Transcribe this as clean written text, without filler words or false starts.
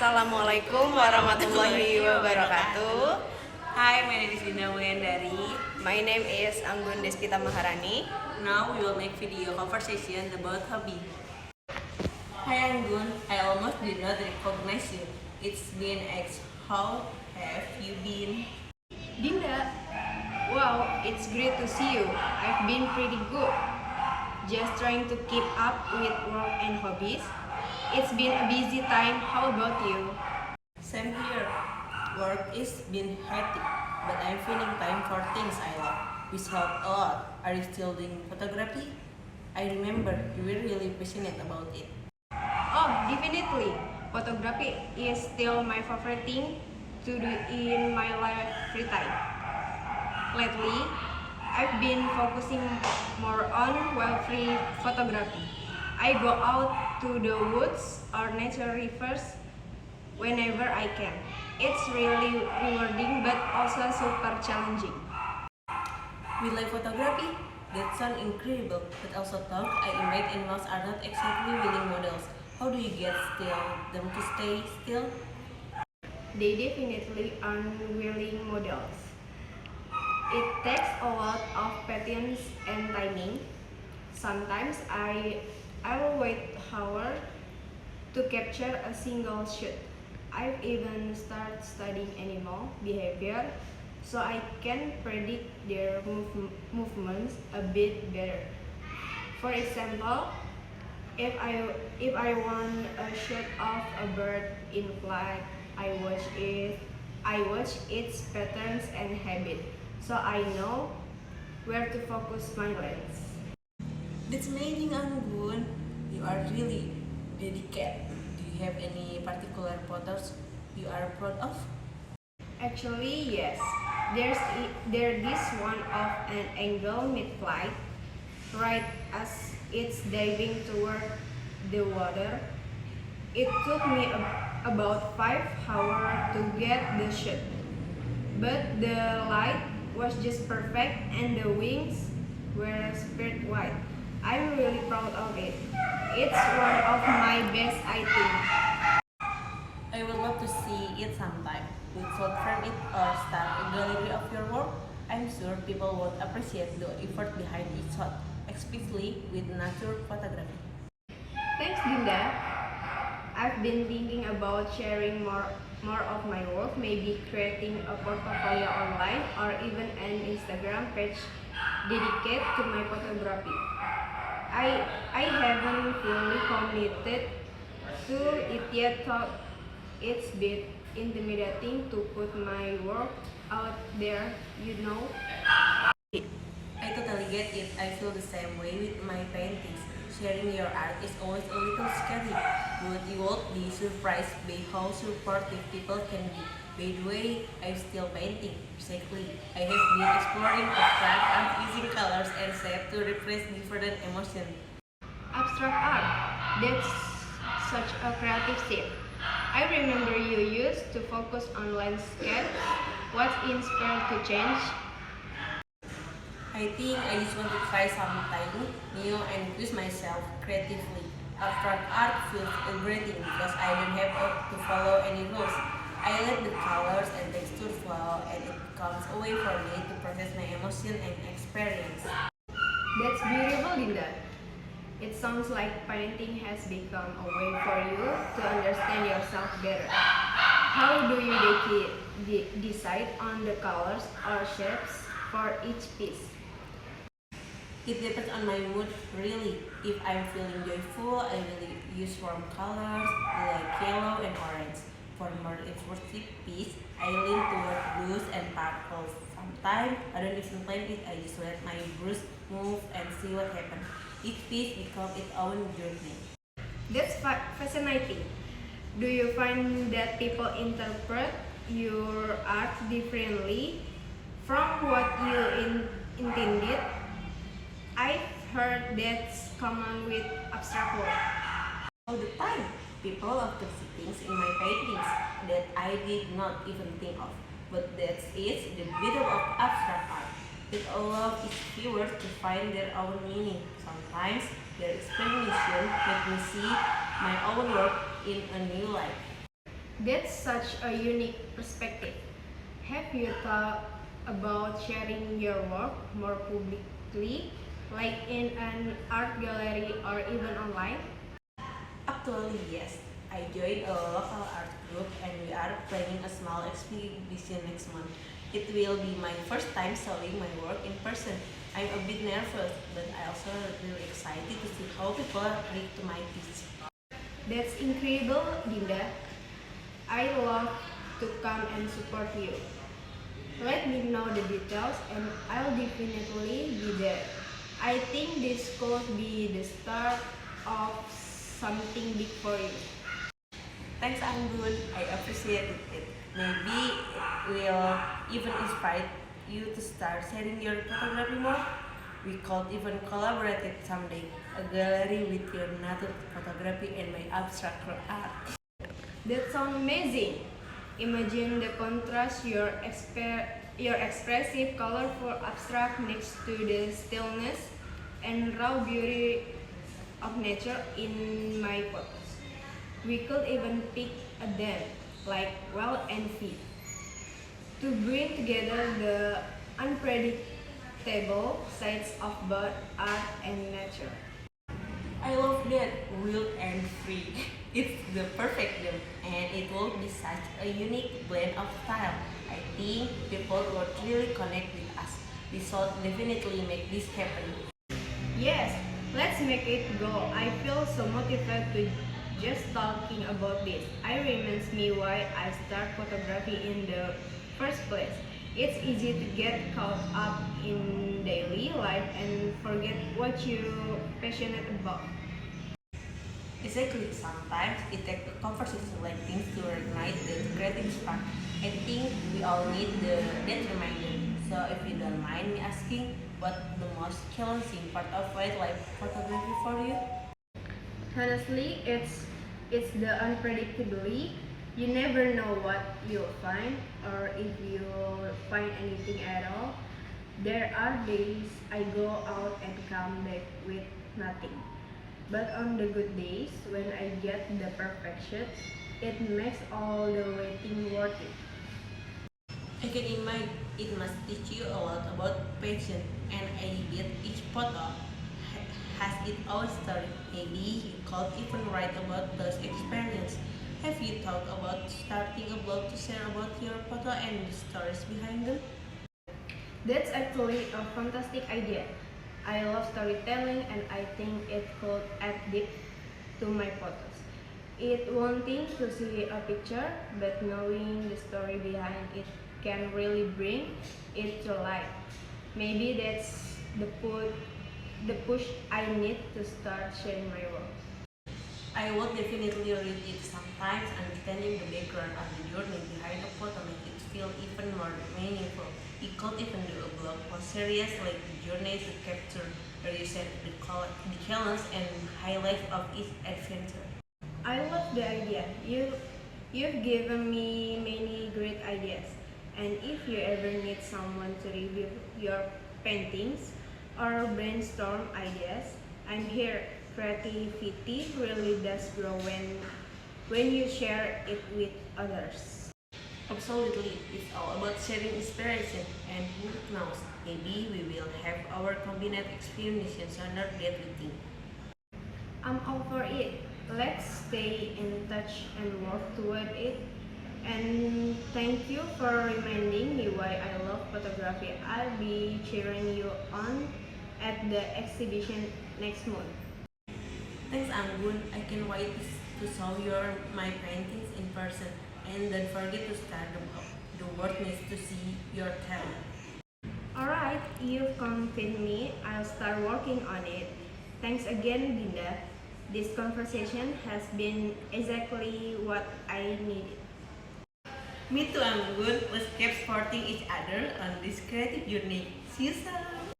Assalamualaikum warahmatullahi wabarakatuh. Hi, my name is Dinda Wendari. My name is Anggun Despita Maharani. Now we will make video conversation about hobby. Hi Anggun, I almost did not recognize you. It's been X. How have you been? Dinda, wow, it's great to see you. I've been pretty good. Just trying to keep up with work and hobbies. It's been a busy time. How about you? Same here. Work is been hectic, but I'm finding time for things I love, which help a lot. Are you still doing photography? I remember you were really passionate about it. Oh, definitely. Photography is still my favorite thing to do in my free time. Lately, I've been focusing more on wildlife photography. I go out to the woods or nature rivers whenever I can. It's really rewarding but also super challenging. Wildlife photography? That sounds incredible, but also tough. I imagine animals are not exactly willing models. How do you get them to stay still? They definitely aren't willing models. It takes a lot of patience and timing. Sometimes I will wait hours to capture a single shot. I've even started studying animal behavior so I can predict their movements a bit better. For example, if I want a shot of a bird in flight, I watch its patterns and habit so I know where to focus my lens. That's amazing, Anggun. You are really dedicated. Do you have any particular photos you are proud of? Actually, yes. There this one of an angle mid-flight, right as it's diving toward the water. It took me about 5 hours to get the shot, but the light was just perfect and the wings were spirit white. I'm really proud of it. It's one of my best, I think. I would love to see it sometime. We could frame it or start a gallery of your work. I'm sure people would appreciate the effort behind each shot, especially with nature photography. Thanks, Dinda. I've been thinking about sharing more of my work, maybe creating a portfolio online or even an Instagram page dedicated to my photography. I haven't fully committed to it yet, though it's a bit intimidating to put my work out there, you know. I totally get it. I feel the same way with my paintings. Sharing your art is always a little scary, but you will be surprised by how supportive people can be. By the way, I'm still painting. Exactly. I have been exploring abstract art using colors and shape to repress different emotions. Abstract art, that's such a creative shift. I remember you used to focus on landscape. What inspired to change? I think I just want to try something new and push myself creatively. Abstract art feels liberating because I don't have to follow any rules. I let the colors and textures flow and it becomes a way for me to process my emotion and experience. That's beautiful, Linda. It sounds like painting has become a way for you to understand yourself better. How do you decide on the colors or shapes for each piece? It depends on my mood, really. If I'm feeling joyful, I will use warm colors like yellow and orange. For more expressive piece, I lean toward blues and purples. Sometimes I don't even plan it, I just let my brush move and see what happens. Each piece becomes its own journey. That's fascinating. Do you find that people interpret your art differently from what you intended? I've heard that's common with abstract work. All the time, people often see things in my paintings that I did not even think of. But that is the beauty of abstract art. It allows its viewers to find their own meaning. Sometimes their explanation makes me see my own work in a new light. That's such a unique perspective. Have you thought about sharing your work more publicly, like in an art gallery or even online? Actually, yes. I joined a local art group and we are planning a small exhibition next month. It will be my first time showing my work in person. I'm a bit nervous, but I also really excited to see how people react to my piece. That's incredible, Dinda. I love to come and support you. Let me know the details and I'll definitely be there. I think this could be the start of something big for you. Thanks, Anggun. I appreciate it. Maybe it will even inspire you to start sharing your photography more. We could even collaborate it someday. A gallery with your nature photography and my abstract art. That sounds amazing. Imagine the contrast your expressive, colorful abstract next to the stillness and raw beauty of nature in my photos. We could even pick a them like well and feet to bring together the unpredictable sides of both art and nature. I love that wild and free. It's the perfect blend, and it will be such a unique blend of style. I think people would really connect with us. We should definitely make this happen. Yes, let's make it go. I feel so motivated to just talking about this. I reminds me why I start photography in the first place. It's easy to get caught up in daily life and forget what you're passionate about. Exactly, sometimes it takes a conversation like this to reignite the creative spark. I think we all need that reminder. So if you don't mind me asking, what the most challenging part of wildlife photography for you? Honestly, it's the unpredictability. You never know what you'll find or if you'll find anything at all. There are days I go out and come back with nothing. But on the good days, when I get the perfect shot, it makes all the waiting worth it. I can imagine it must teach you a lot about patience, and I bet each photo has its own story. Maybe you could even write about those experiences. Have you thought about starting a blog to share about your photo and the stories behind them? That's actually a fantastic idea. I love storytelling and I think it could add depth to my photos. It wanting to see a picture, but knowing the story behind it can really bring it to life. Maybe that's the push I need to start sharing my work. I would definitely read it sometimes. Understanding the background of the journey behind a photo makes it feel even more meaningful. You could even do a blog post series like the journey to capture where you set the challenge and highlights of each adventure. I love the idea. You've given me many great ideas. And if you ever need someone to review your paintings or brainstorm ideas, I'm here. Creativity really does grow when you share it with others. Absolutely, it's all about sharing inspiration, and who knows, maybe we will have our combined experiences sooner than we think. I'm all for it. Let's stay in touch and work toward it. And thank you for reminding me why I love photography. I'll be cheering you on at the exhibition next month. Thanks, Anggun. I can wait to show my paintings in person, and don't forget to start the blog. The world needs to see your talent. Alright, you've convinced me. I'll start working on it. Thanks again, Dinda. This conversation has been exactly what I needed. Me too, Anggun. Let's keep supporting each other on this creative journey. See you soon.